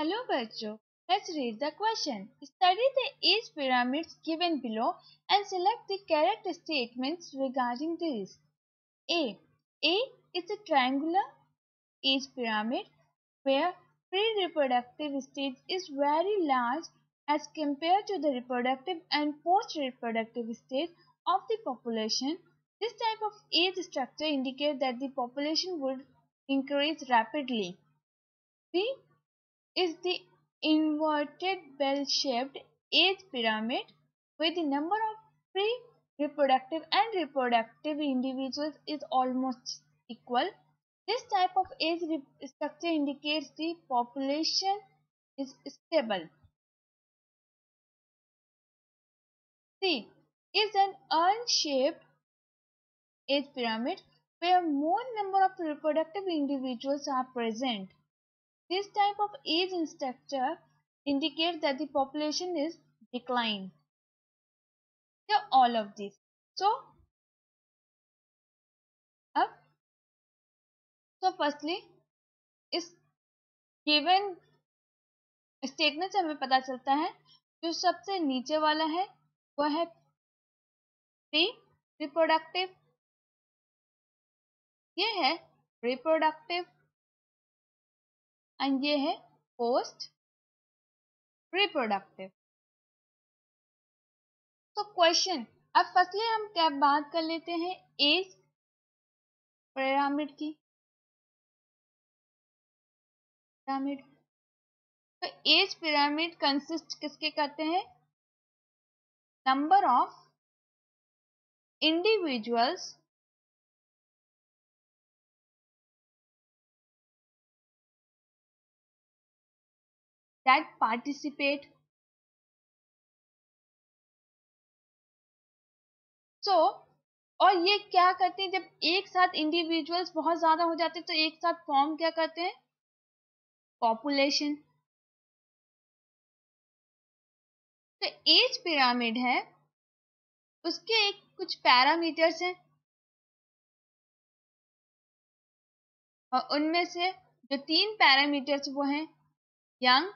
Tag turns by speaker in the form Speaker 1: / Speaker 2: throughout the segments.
Speaker 1: Hello बच्चों, let's read the question. Study the age pyramids given below and select the correct statements regarding this. A. A is a triangular age pyramid where pre-reproductive stage is very large as compared to the reproductive and post-reproductive stage of the population. This type of age structure indicates that the population would increase rapidly. B is the inverted bell-shaped age pyramid where the number of pre-reproductive and reproductive individuals is almost equal. This type of age structure indicates the population is stable. C is an urn-shaped age pyramid where more number of reproductive individuals are present. This type of age structure indicates that the population is declined. Yeah, all of these. अब firstly इस given statement से हमें पता चलता है जो सबसे नीचे वाला है वह है प्री रिप्रोडक्टिव, ये है रिप्रोडक्टिव एंड ये है पोस्ट रिप्रोडक्टिव. तो क्वेश्चन, अब फर्स्टली हम क्या बात कर लेते हैं एज पिरामिड की. पिरामिड, तो एज पिरामिड कंसिस्ट किसके करते हैं? Number of individuals that participate. So, और ये क्या करते हैं, जब एक साथ इंडिविजुअल्स बहुत ज्यादा हो जाते हैं तो एक साथ फॉर्म क्या करते हैं? पॉपुलेशन. तो एज पिरामिड है, उसके एक कुछ पैरामीटर्स हैं और उनमें से जो 3 पैरामीटर्स वो हैं young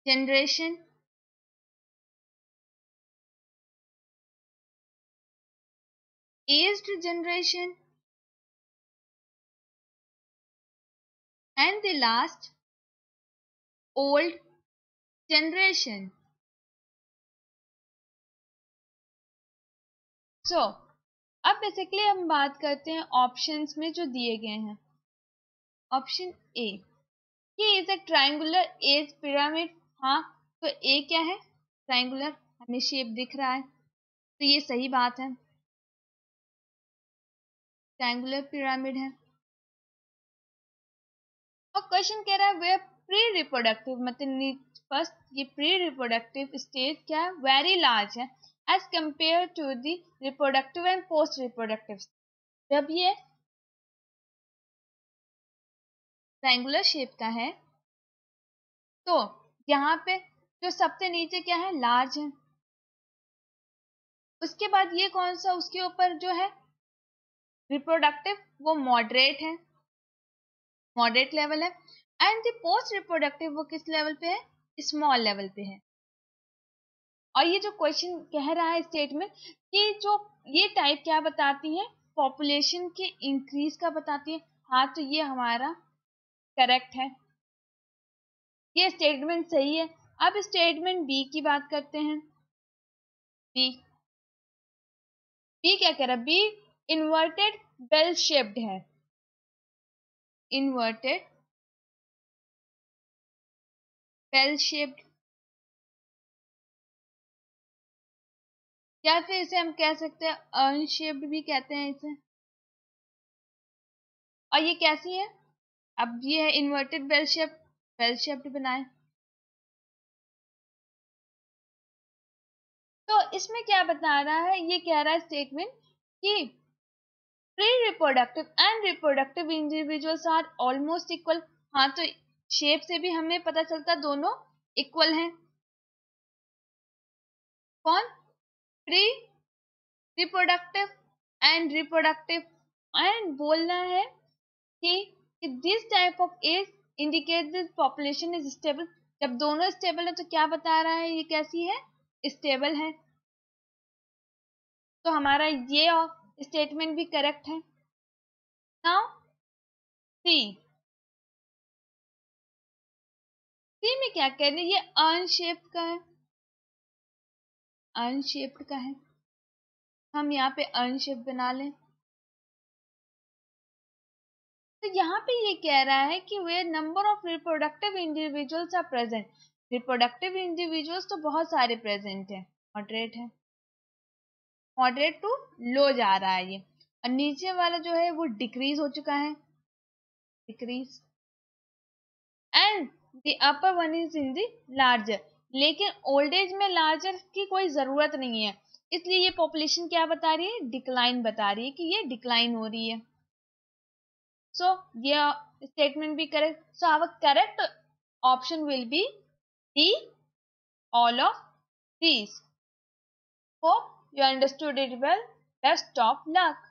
Speaker 1: generation, aged generation and the last old generation. So अब बेसिकली हम बात करते हैं ऑप्शंस में जो दिए गए हैं. ऑप्शन ए, ये is a triangular age pyramid. हाँ, तो ए क्या है? ट्रायंगुलर, हमें शेप दिख रहा है तो ये सही बात है, ट्रायंगुलर पिरामिड है. और क्वेश्चन कह रहा है वे प्री रिप्रोडक्टिव, मतलब फर्स्ट ये प्री रिप्रोडक्टिव स्टेज क्या है? वेरी लार्ज है as compare to the reproductive and post reproductive. जब ये ट्रायंगुलर शेप का है तो यहाँ पे जो सबसे नीचे क्या है? लार्ज है. उसके बाद ये कौन सा उसके ऊपर जो है रिप्रोडक्टिव, वो मॉडरेट है, मॉडरेट लेवल है. एंड द पोस्ट रिप्रोडक्टिव वो किस लेवल पे है? स्मॉल लेवल पे है. और ये जो क्वेश्चन कह रहा है स्टेटमेंट कि जो ये टाइप क्या बताती है? पॉपुलेशन के इंक्रीज का बताती है. हाँ, तो ये हमारा करेक्ट है, ये स्टेटमेंट सही है. अब स्टेटमेंट बी की बात करते हैं. बी क्या कह रहा है? बी इन्वर्टेड बेल शेप्ड है. इन्वर्टेड बेल शेप्ड, या फिर इसे हम कह सकते हैं अनशेप्ड भी कहते हैं इसे. और ये कैसी है? अब ये है इन्वर्टेड बेल शेप्ड बनाए. तो इसमें क्या बता रहा है? ये कह रहा है स्टेटमेंट कि pre reproductive and reproductive individuals are almost equal. हाँ, तो शेप से भी हमें पता चलता दोनों इक्वल हैं. कौन? Pre reproductive and reproductive. And बोलना है कि this type of age indicate the population is stable. जब दोनों स्टेबल है तो क्या बता रहा है, ये कैसी है, स्टेबल है। तो हमारा ये स्टेटमेंट भी करेक्ट है। नाउ सी, सी में क्या कह रहे हैं, ये अनशेप्ड का है, अनशेप्ड का है, हम यहाँ पे अनशेप्ड बना लें। तो यहाँ पे ये कह रहा है कि वे number of reproductive individuals are present. Reproductive individuals तो बहुत सारे प्रेजेंट है, मॉडरेट है, मॉडरेट टू लो जा रहा है ये, और नीचे वाला जो है वो डिक्रीज हो चुका है, decrease, and the upper one is in the larger. लेकिन ओल्ड एज में लार्जर की कोई जरूरत नहीं है, इसलिए ये पॉपुलेशन क्या बता रही है, डिक्लाइन बता रही है कि ये डिक्लाइन हो रही है। सो ये स्टेटमेंट भी correct, so our correct option will be D, all of these. Hope you understood it well. Best of luck.